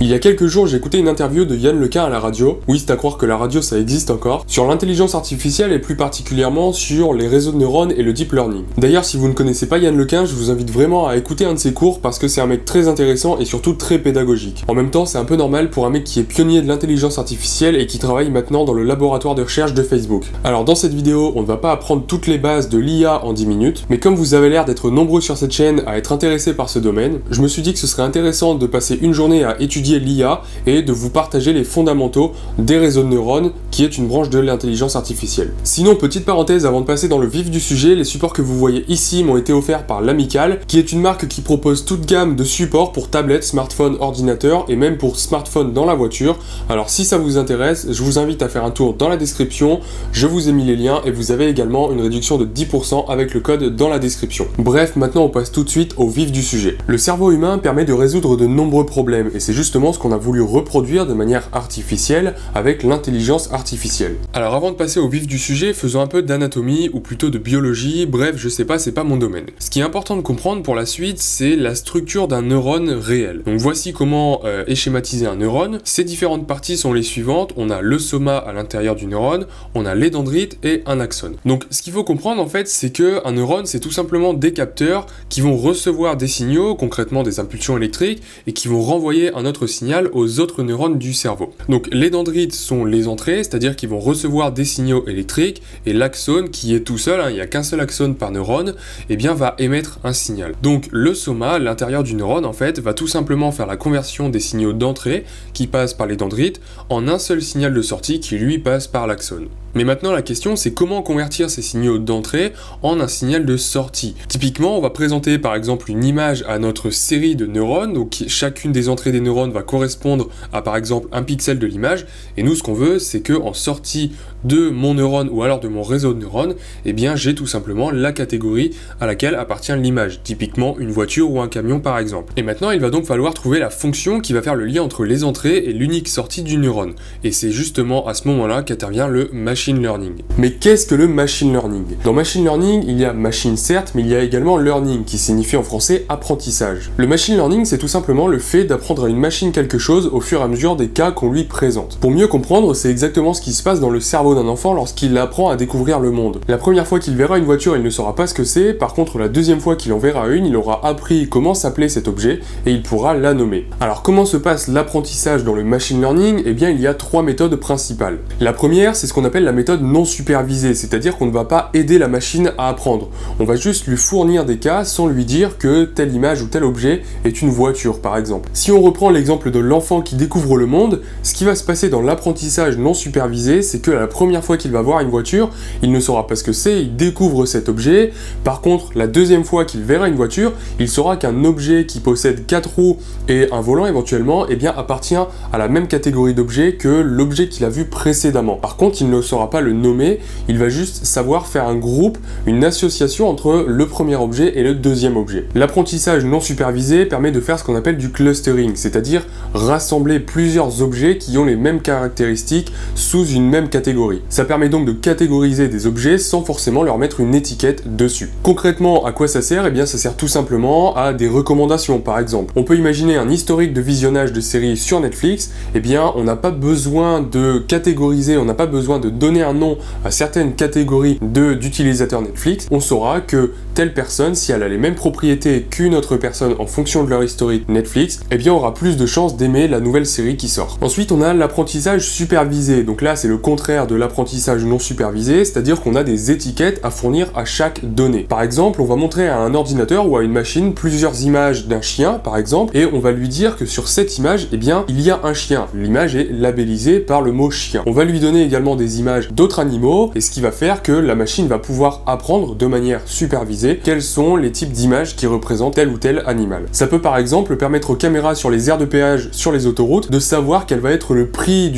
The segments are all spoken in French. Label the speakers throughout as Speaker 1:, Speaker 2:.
Speaker 1: Il y a quelques jours, j'ai écouté une interview de Yann Lequin à la radio. Oui, c'est à croire que la radio ça existe encore. Sur l'intelligence artificielle et plus particulièrement sur les réseaux de neurones et le deep learning. D'ailleurs, si vous ne connaissez pas Yann Lequin, je vous invite vraiment à écouter un de ses cours parce que c'est un mec très intéressant et surtout très pédagogique. En même temps, c'est un peu normal pour un mec qui est pionnier de l'intelligence artificielle et qui travaille maintenant dans le laboratoire de recherche de Facebook. Alors dans cette vidéo, on ne va pas apprendre toutes les bases de l'IA en 10 minutes, mais comme vous avez l'air d'être nombreux sur cette chaîne à être intéressés par ce domaine, je me suis dit que ce serait intéressant de passer une journée à étudier l'IA et de vous partager les fondamentaux des réseaux de neurones, qui est une branche de l'intelligence artificielle. Sinon, petite parenthèse avant de passer dans le vif du sujet, les supports que vous voyez ici m'ont été offerts par l'Amical, qui est une marque qui propose toute gamme de supports pour tablettes, smartphones, ordinateurs et même pour smartphones dans la voiture. Alors si ça vous intéresse, je vous invite à faire un tour dans la description, je vous ai mis les liens et vous avez également une réduction de 10% avec le code dans la description. Bref, maintenant on passe tout de suite au vif du sujet. Le cerveau humain permet de résoudre de nombreux problèmes et c'est justement ce qu'on a voulu reproduire de manière artificielle avec l'intelligence artificielle. Alors avant de passer au vif du sujet, faisons un peu d'anatomie ou plutôt de biologie, bref, je sais pas, c'est pas mon domaine. Ce qui est important de comprendre pour la suite, c'est la structure d'un neurone réel. Donc voici comment est schématisé un neurone. Ces différentes parties sont les suivantes. On a le soma à l'intérieur du neurone, on a les dendrites et un axone. Donc ce qu'il faut comprendre en fait, c'est que un neurone, c'est tout simplement des capteurs qui vont recevoir des signaux, concrètement des impulsions électriques, et qui vont renvoyer un autre signal aux autres neurones du cerveau. Donc les dendrites sont les entrées, c'est-à-dire qu'ils vont recevoir des signaux électriques, et l'axone, qui est tout seul, il n'y a qu'un seul axone par neurone, et bien va émettre un signal. Donc le soma, l'intérieur du neurone en fait, va tout simplement faire la conversion des signaux d'entrée qui passent par les dendrites en un seul signal de sortie qui lui passe par l'axone. Mais maintenant la question c'est comment convertir ces signaux d'entrée en un signal de sortie. Typiquement on va présenter par exemple une image à notre série de neurones, donc chacune des entrées des neurones va correspondre à par exemple un pixel de l'image, et nous ce qu'on veut c'est que en sortie de mon neurone ou alors de mon réseau de neurones, eh bien j'ai tout simplement la catégorie à laquelle appartient l'image, typiquement une voiture ou un camion par exemple. Et maintenant il va donc falloir trouver la fonction qui va faire le lien entre les entrées et l'unique sortie du neurone. Et c'est justement à ce moment-là qu'intervient le machine learning. Mais qu'est-ce que le machine learning? Dans machine learning, il y a machine certes, mais il y a également learning qui signifie en français apprentissage. Le machine learning, c'est tout simplement le fait d'apprendre à une machine quelque chose au fur et à mesure des cas qu'on lui présente. Pour mieux comprendre, c'est exactement ce qui se passe dans le cerveau d'un enfant lorsqu'il apprend à découvrir le monde. La première fois qu'il verra une voiture, il ne saura pas ce que c'est, par contre la deuxième fois qu'il en verra une, il aura appris comment s'appelait cet objet et il pourra la nommer. Alors comment se passe l'apprentissage dans le machine learning? Eh bien il y a trois méthodes principales. La première, c'est ce qu'on appelle la méthode non supervisée, c'est-à-dire qu'on ne va pas aider la machine à apprendre. On va juste lui fournir des cas sans lui dire que telle image ou tel objet est une voiture par exemple. Si on reprend l'exemple de l'enfant qui découvre le monde, ce qui va se passer dans l'apprentissage non supervisé, c'est que la première fois qu'il va voir une voiture, il ne saura pas ce que c'est, il découvre cet objet. Par contre, la deuxième fois qu'il verra une voiture, il saura qu'un objet qui possède 4 roues et un volant éventuellement, eh bien appartient à la même catégorie d'objets que l'objet qu'il a vu précédemment. Par contre, il ne saura pas le nommer, il va juste savoir faire un groupe, une association entre le premier objet et le deuxième objet. L'apprentissage non supervisé permet de faire ce qu'on appelle du clustering, c'est-à-dire rassembler plusieurs objets qui ont les mêmes caractéristiques sous une même catégorie. Ça permet donc de catégoriser des objets sans forcément leur mettre une étiquette dessus. Concrètement, à quoi ça sert? Eh bien ça sert tout simplement à des recommandations par exemple. On peut imaginer un historique de visionnage de séries sur Netflix, eh bien on n'a pas besoin de catégoriser, on n'a pas besoin de donner un nom à certaines catégories d'utilisateurs Netflix, on saura que telle personne, si elle a les mêmes propriétés qu'une autre personne en fonction de leur historique Netflix, eh bien aura plus de chances d'aimer la nouvelle série qui sort. Ensuite, on a l'apprentissage supervisé. Donc là, c'est le contraire de l'apprentissage non supervisé, c'est-à-dire qu'on a des étiquettes à fournir à chaque donnée. Par exemple, on va montrer à un ordinateur ou à une machine plusieurs images d'un chien, par exemple, et on va lui dire que sur cette image, eh bien, il y a un chien. L'image est labellisée par le mot chien. On va lui donner également des images d'autres animaux, et ce qui va faire que la machine va pouvoir apprendre de manière supervisée quels sont les types d'images qui représentent tel ou tel animal. Ça peut par exemple permettre aux caméras sur les aires de péage sur les autoroutes de savoir quel va être le prix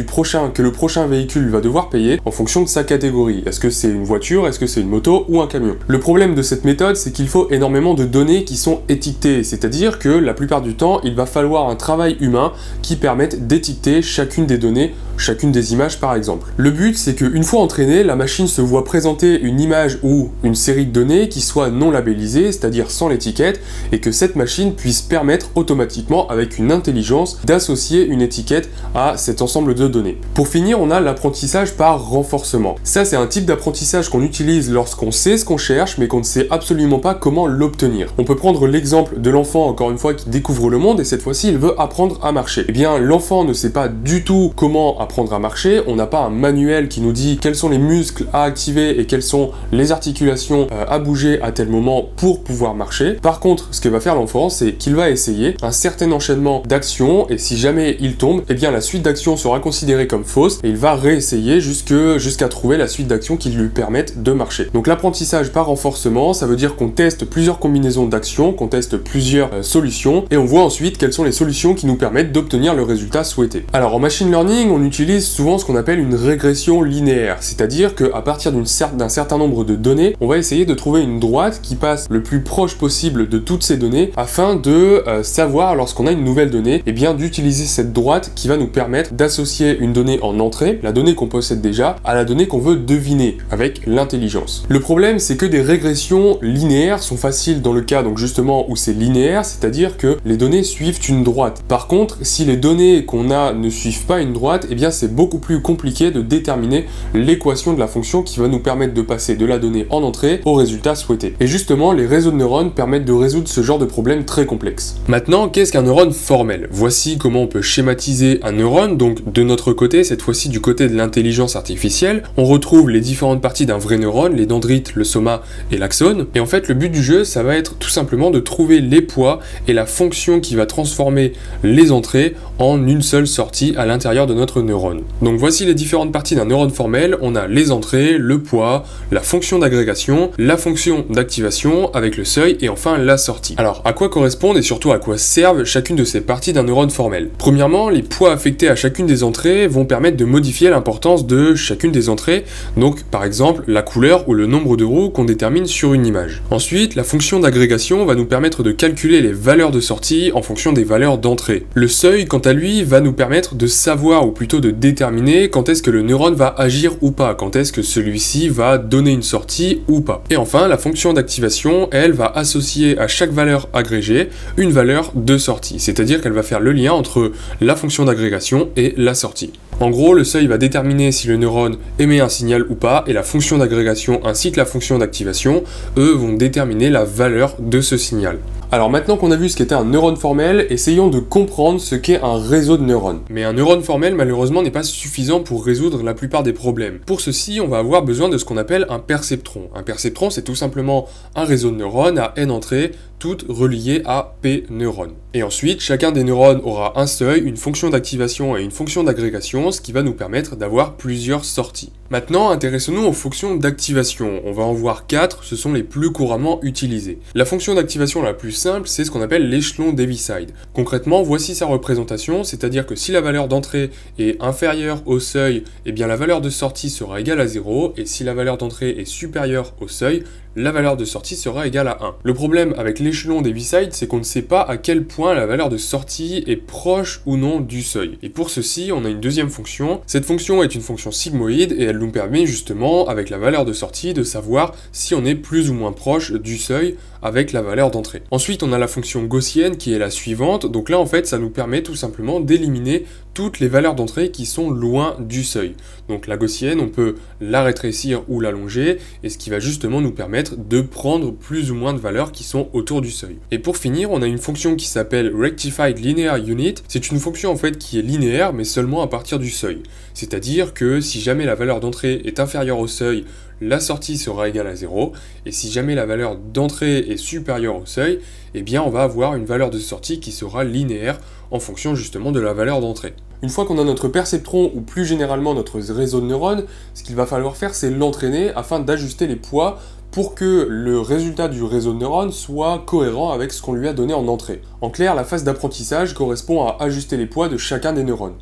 Speaker 1: que le prochain véhicule va devoir payer en fonction de sa catégorie. Est-ce que c'est une voiture, est-ce que c'est une moto ou un camion? Le problème de cette méthode, c'est qu'il faut énormément de données qui sont étiquetées, c'est-à-dire que la plupart du temps, il va falloir un travail humain qui permette d'étiqueter chacune des données, chacune des images par exemple. Le but, c'est qu'une fois entraînée, la machine se voit présenter une image ou une série de données qui soit non labellisée, c'est-à-dire sans l'étiquette, et que cette machine puisse permettre automatiquement, avec une intelligence, l'intelligence d'associer une étiquette à cet ensemble de données. Pour finir, on a l'apprentissage par renforcement. Ça, c'est un type d'apprentissage qu'on utilise lorsqu'on sait ce qu'on cherche, mais qu'on ne sait absolument pas comment l'obtenir. On peut prendre l'exemple de l'enfant, encore une fois, qui découvre le monde, et cette fois-ci, il veut apprendre à marcher. Eh bien, l'enfant ne sait pas du tout comment apprendre à marcher, on n'a pas un manuel qui nous dit quels sont les muscles à activer et quelles sont les articulations à bouger à tel moment pour pouvoir marcher. Par contre, ce que va faire l'enfant, c'est qu'il va essayer un certain enchaînement d'actions, et si jamais il tombe, eh bien la suite d'actions sera considérée comme fausse, et il va réessayer jusqu'à trouver la suite d'actions qui lui permettent de marcher. Donc l'apprentissage par renforcement, ça veut dire qu'on teste plusieurs combinaisons d'actions, qu'on teste plusieurs solutions, et on voit ensuite quelles sont les solutions qui nous permettent d'obtenir le résultat souhaité. Alors en machine learning, on utilise souvent ce qu'on appelle une régression linéaire, c'est-à-dire qu'à partir d'un certain nombre de données, on va essayer de trouver une droite qui passe le plus proche possible de toutes ces données afin de savoir, lorsqu'on a une nouvelle donnée, et bien d'utiliser cette droite qui va nous permettre d'associer une donnée en entrée, la donnée qu'on possède déjà, à la donnée qu'on veut deviner avec l'intelligence. Le problème, c'est que des régressions linéaires sont faciles dans le cas donc justement où c'est linéaire, c'est-à-dire que les données suivent une droite. Par contre, si les données qu'on a ne suivent pas une droite, eh bien c'est beaucoup plus compliqué de déterminer l'équation de la fonction qui va nous permettre de passer de la donnée en entrée au résultat souhaité. Et justement, les réseaux de neurones permettent de résoudre ce genre de problème très complexe. Maintenant, qu'est-ce qu'un neurone formel? Voici comment on peut schématiser un neurone. Donc de notre côté, cette fois-ci du côté de l'intelligence artificielle, on retrouve les différentes parties d'un vrai neurone, les dendrites, le soma et l'axone. Et en fait, le but du jeu, ça va être tout simplement de trouver les poids et la fonction qui va transformer les entrées en une seule sortie à l'intérieur de notre neurone. Donc voici les différentes parties d'un neurone formel. On a les entrées, le poids, la fonction d'agrégation, la fonction d'activation avec le seuil et enfin la sortie. Alors à quoi correspondent et surtout à quoi servent chacune de ces parties d'un neurone formel? Premièrement, les poids affectés à chacune des entrées vont permettre de modifier l'importance de chacune des entrées, donc par exemple la couleur ou le nombre de roues qu'on détermine sur une image. Ensuite, la fonction d'agrégation va nous permettre de calculer les valeurs de sortie en fonction des valeurs d'entrée. Le seuil, quant à lui, va nous permettre de savoir ou plutôt de déterminer quand est-ce que le neurone va agir ou pas, quand est-ce que celui-ci va donner une sortie ou pas. Et enfin, la fonction d'activation, elle, va associer à chaque valeur agrégée une valeur de sortie, c'est-à-dire qu'elle va faire le lien entre la fonction d'agrégation et la sortie. En gros, le seuil va déterminer si le neurone émet un signal ou pas, et la fonction d'agrégation ainsi que la fonction d'activation, eux, vont déterminer la valeur de ce signal. Alors maintenant qu'on a vu ce qu'était un neurone formel, essayons de comprendre ce qu'est un réseau de neurones. Mais un neurone formel, malheureusement, n'est pas suffisant pour résoudre la plupart des problèmes. Pour ceci, on va avoir besoin de ce qu'on appelle un perceptron. Un perceptron, c'est tout simplement un réseau de neurones à n entrées, toutes reliées à P neurones. Et ensuite, chacun des neurones aura un seuil, une fonction d'activation et une fonction d'agrégation, ce qui va nous permettre d'avoir plusieurs sorties. Maintenant, intéressons-nous aux fonctions d'activation. On va en voir 4, ce sont les plus couramment utilisées. La fonction d'activation la plus simple, c'est ce qu'on appelle l'échelon d'Heaviside. Concrètement, voici sa représentation, c'est-à-dire que si la valeur d'entrée est inférieure au seuil, eh bien la valeur de sortie sera égale à 0, et si la valeur d'entrée est supérieure au seuil, la valeur de sortie sera égale à 1. Le problème avec l'échelon d'Heaviside, c'est qu'on ne sait pas à quel point la valeur de sortie est proche ou non du seuil. Et pour ceci, on a une deuxième fonction. Cette fonction est une fonction sigmoïde et elle nous permet justement, avec la valeur de sortie, de savoir si on est plus ou moins proche du seuil avec la valeur d'entrée. Ensuite, on a la fonction gaussienne qui est la suivante. Donc là, en fait, ça nous permet tout simplement d'éliminer toutes les valeurs d'entrée qui sont loin du seuil. Donc la gaussienne, on peut la rétrécir ou l'allonger, et ce qui va justement nous permettre de prendre plus ou moins de valeurs qui sont autour du seuil. Et pour finir, on a une fonction qui s'appelle Rectified Linear Unit. C'est une fonction en fait qui est linéaire, mais seulement à partir du seuil. C'est-à-dire que si jamais la valeur d'entrée est inférieure au seuil, la sortie sera égale à 0, et si jamais la valeur d'entrée est supérieure au seuil, eh bien on va avoir une valeur de sortie qui sera linéaire en fonction justement de la valeur d'entrée. Une fois qu'on a notre perceptron ou plus généralement notre réseau de neurones, ce qu'il va falloir faire c'est l'entraîner afin d'ajuster les poids pour que le résultat du réseau de neurones soit cohérent avec ce qu'on lui a donné en entrée. En clair, la phase d'apprentissage correspond à ajuster les poids de chacun des neurones.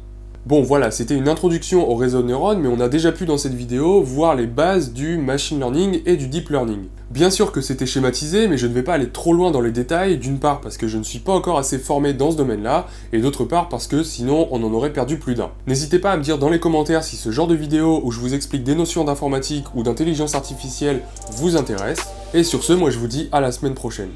Speaker 1: Bon voilà, c'était une introduction au réseau de neurones, mais on a déjà pu dans cette vidéo voir les bases du machine learning et du deep learning. Bien sûr que c'était schématisé, mais je ne vais pas aller trop loin dans les détails, d'une part parce que je ne suis pas encore assez formé dans ce domaine-là, et d'autre part parce que sinon on en aurait perdu plus d'un. N'hésitez pas à me dire dans les commentaires si ce genre de vidéo où je vous explique des notions d'informatique ou d'intelligence artificielle vous intéresse, et sur ce, moi je vous dis à la semaine prochaine.